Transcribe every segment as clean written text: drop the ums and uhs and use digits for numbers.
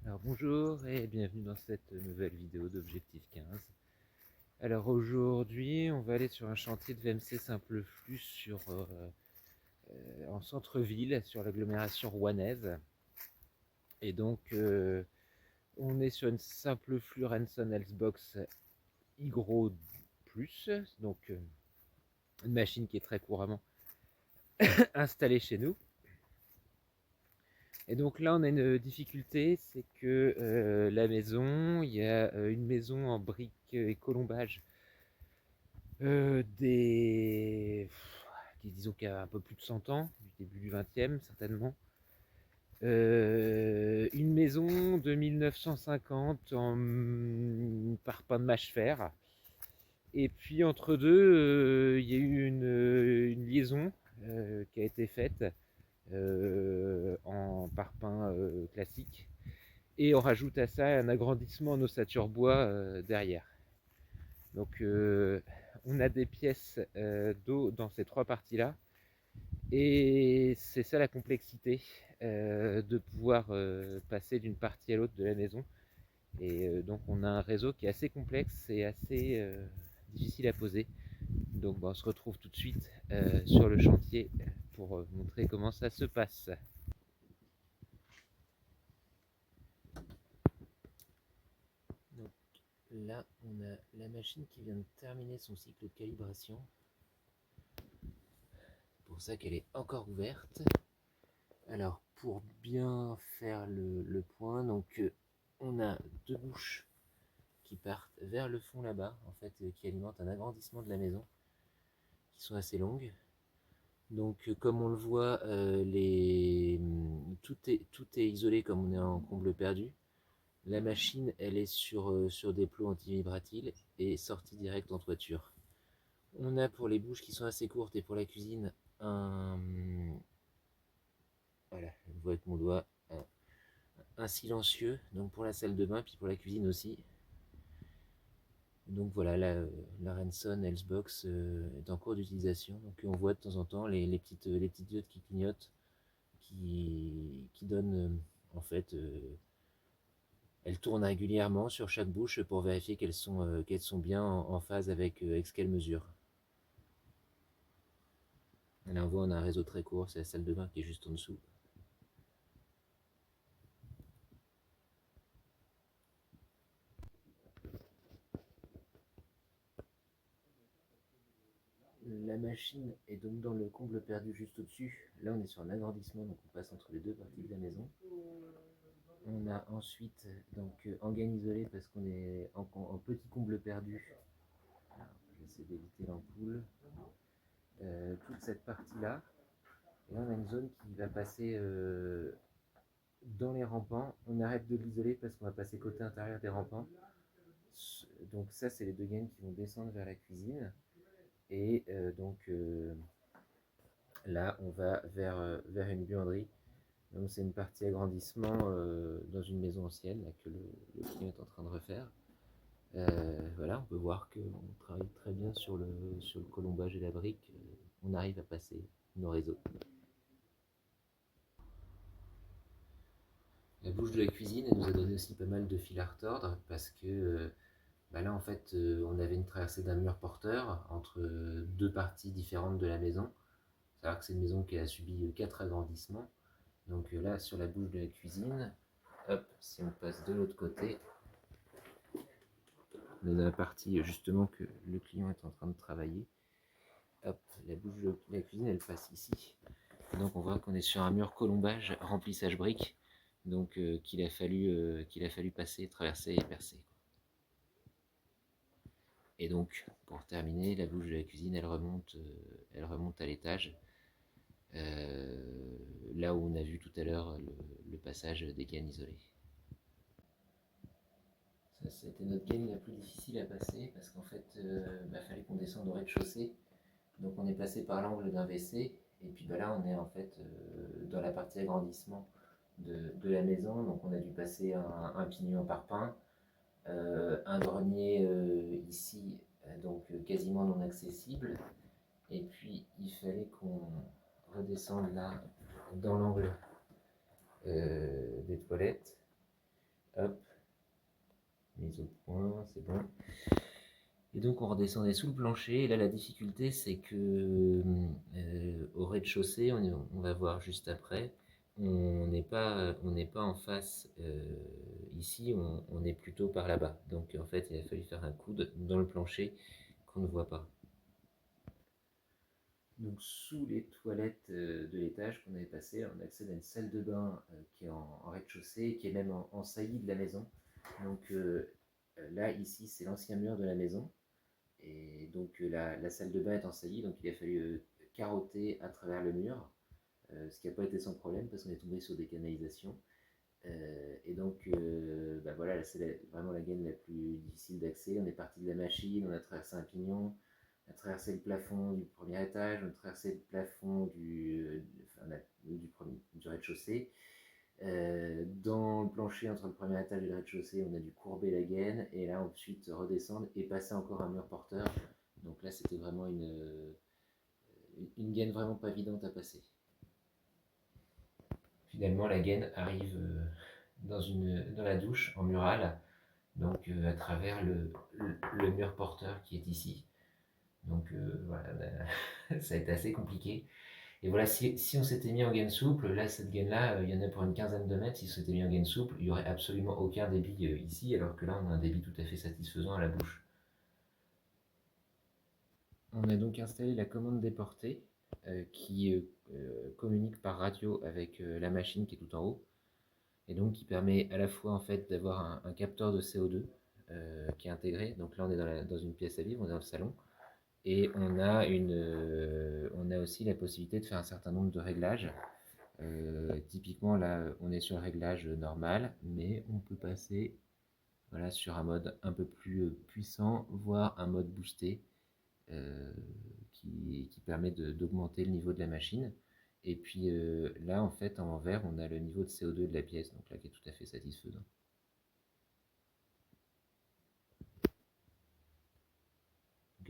Alors bonjour et bienvenue dans cette nouvelle vidéo d'Objectif 15. Alors aujourd'hui on va aller sur un chantier de VMC Simple Flux en centre-ville sur l'agglomération rouennaise. Et donc on est sur une Simple Flux Ranson Healthbox Hygro Plus, donc une machine qui est très couramment installée chez nous. Et donc là on a une difficulté, c'est que la maison, il y a une maison en briques et colombage disons qu'il y a un peu plus de 100 ans, du début du 20e certainement. Une maison de 1950 en parpaing de mâche-fer. Et puis entre deux, il y a eu une liaison qui a été faite en parpaing classique. Et on rajoute à ça un agrandissement en ossature bois derrière. Donc on a des pièces d'eau dans ces trois parties-là. Et c'est ça la complexité, de pouvoir passer d'une partie à l'autre de la maison. Et donc on a un réseau qui est assez complexe et assez difficile à poser. Donc on se retrouve tout de suite sur le chantier pour montrer comment ça se passe. Donc là on a la machine qui vient de terminer son cycle de calibration. C'est pour ça qu'elle est encore ouverte. Alors pour bien faire le point, donc on a deux bouches qui partent vers le fond là-bas, en fait, qui alimentent un agrandissement de la maison, qui sont assez longues. Donc comme on le voit, tout est isolé comme on est en comble perdu. La machine, elle est sur des plots anti-vibratiles et sortie directe en toiture. On a pour les bouches qui sont assez courtes et pour la cuisine voilà, je vois avec mon doigt un silencieux, donc pour la salle de bain, puis pour la cuisine aussi. Donc voilà, la Ranson Healthbox est en cours d'utilisation. Donc on voit de temps en temps les petites diodes qui clignotent, qui donnent en fait, elles tournent régulièrement sur chaque bouche pour vérifier qu'elles sont bien en phase avec ce qu'elles mesurent. Là on voit, on a un réseau très court, c'est la salle de bain qui est juste en dessous. La machine est donc dans le comble perdu juste au-dessus. Là on est sur un agrandissement, donc on passe entre les deux parties de la maison. On a ensuite donc en gaine isolée parce qu'on est en petit comble perdu. Alors, j'essaie d'éviter l'ampoule. Toute cette partie-là. Et là on a une zone qui va passer dans les rampants. On arrête de l'isoler parce qu'on va passer côté intérieur des rampants. Donc ça c'est les deux gaines qui vont descendre vers la cuisine. Et là on va vers une buanderie. Donc c'est une partie agrandissement dans une maison ancienne là, que le client est en train de refaire. Voilà, on peut voir qu'on travaille très bien sur le colombage et la brique. On arrive à passer nos réseaux. La bouche de la cuisine, elle nous a donné aussi pas mal de fil à retordre parce que là en fait on avait une traversée d'un mur porteur entre deux parties différentes de la maison. C'est-à-dire que c'est une maison qui a subi 4 agrandissements. Donc là sur la bouche de la cuisine, hop, si on passe de l'autre côté, on a la partie justement que le client est en train de travailler. Hop, la bouche de la cuisine elle passe ici. Donc on voit qu'on est sur un mur colombage remplissage briques, donc qu'il a fallu passer, traverser et percer. Et donc pour terminer, la bouche de la cuisine elle remonte à l'étage, là où on a vu tout à l'heure le passage des gaines isolées. Ça, c'était notre gaine la plus difficile à passer parce qu'en fait, fallait qu'on descende au rez-de-chaussée. Donc on est passé par l'angle d'un WC et puis là on est en fait dans la partie agrandissement de la maison. Donc on a dû passer un pignon en parpaing, un grenier ici, donc quasiment non accessible. Et puis il fallait qu'on redescende là dans l'angle des toilettes. Hop, mise au point, c'est bon. Et donc on redescendait sous le plancher, et là la difficulté c'est que au rez-de-chaussée, on va voir juste après, on n'est pas en face ici, on est plutôt par là-bas. Donc en fait il a fallu faire un coude dans le plancher qu'on ne voit pas. Donc sous les toilettes de l'étage qu'on avait passé, on accède à une salle de bain qui est en rez-de-chaussée, qui est même en saillie de la maison. Donc là ici c'est l'ancien mur de la maison. Et donc la salle de bain est en saillie, donc il a fallu carotter à travers le mur, ce qui n'a pas été sans problème parce qu'on est tombé sur des canalisations. Et donc bah voilà, c'est vraiment la gaine la plus difficile d'accès. On est parti de la machine, on a traversé un pignon, on a traversé le plafond du premier étage, on a traversé le plafond du rez-de-chaussée. Dans le plancher entre le premier étage et le rez-de-chaussée, on a dû courber la gaine et là ensuite redescendre et passer encore un mur porteur. Donc là c'était vraiment une gaine vraiment pas évidente à passer. Finalement la gaine arrive dans la douche en murale, donc à travers le mur porteur qui est ici. Donc voilà, ça a été assez compliqué. Et voilà, si on s'était mis en gaine souple, là, cette gaine-là, il y en a pour une quinzaine de mètres. Si on s'était mis en gaine souple, il n'y aurait absolument aucun débit ici, alors que là, on a un débit tout à fait satisfaisant à la bouche. On a donc installé la commande des portées qui communique par radio avec la machine qui est tout en haut, et donc qui permet à la fois en fait d'avoir un capteur de CO2 qui est intégré. Donc là, on est dans une pièce à vivre, on est dans le salon. Et on a aussi la possibilité de faire un certain nombre de réglages. Typiquement, là, on est sur le réglage normal, mais on peut passer voilà, sur un mode un peu plus puissant, voire un mode boosté qui permet d'augmenter le niveau de la machine. Et puis là, en fait, en vert, on a le niveau de CO2 de la pièce, donc là, qui est tout à fait satisfaisant.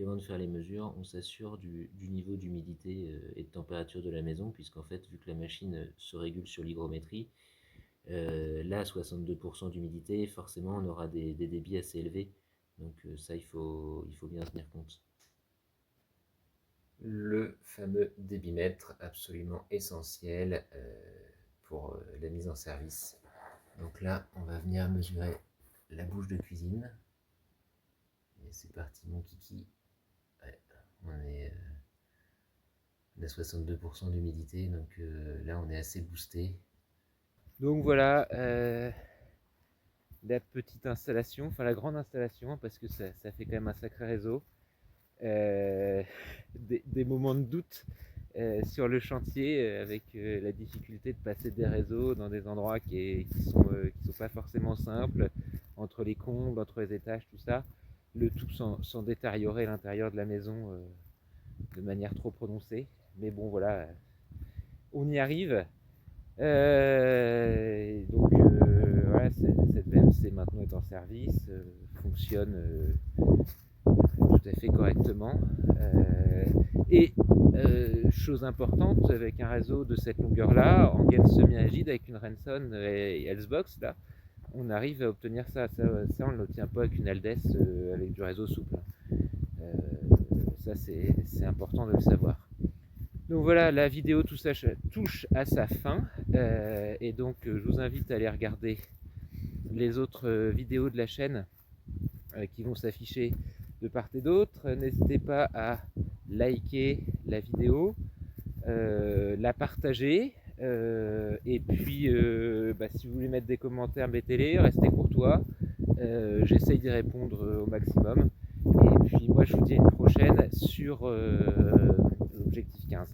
Avant de faire les mesures, on s'assure du niveau d'humidité et de température de la maison, puisqu'en fait, vu que la machine se régule sur l'hygrométrie, là, 62% d'humidité, forcément, on aura des débits assez élevés. Donc ça, il faut bien en tenir compte. Le fameux débitmètre, absolument essentiel pour la mise en service. Donc là, on va venir mesurer la bouche de cuisine. Et c'est parti, mon kiki. Ouais, on a 62% d'humidité, donc là on est assez boosté. Donc voilà la petite installation, enfin la grande installation, parce que ça fait quand même un sacré réseau. Des moments de doute sur le chantier avec la difficulté de passer des réseaux dans des endroits qui sont pas forcément simples, entre les combles, entre les étages, tout ça. Le tout sans détériorer l'intérieur de la maison de manière trop prononcée. Mais bon, voilà, on y arrive. Donc, voilà, cette VMC maintenant est en service, fonctionne tout à fait correctement. Et chose importante, avec un réseau de cette longueur-là, en gaine semi-rigide avec une Renson et Elsbox, là, on arrive à obtenir ça. Ça on ne l'obtient pas avec une Aldes avec du réseau souple. Ça, c'est important de le savoir. Donc voilà, la vidéo touche à sa fin. Et donc, je vous invite à aller regarder les autres vidéos de la chaîne qui vont s'afficher de part et d'autre. N'hésitez pas à liker la vidéo, la partager. Et puis, si vous voulez mettre des commentaires, mettez-les, restez courtois. J'essaye d'y répondre au maximum. Et puis moi je vous dis à une prochaine sur l'objectif 15.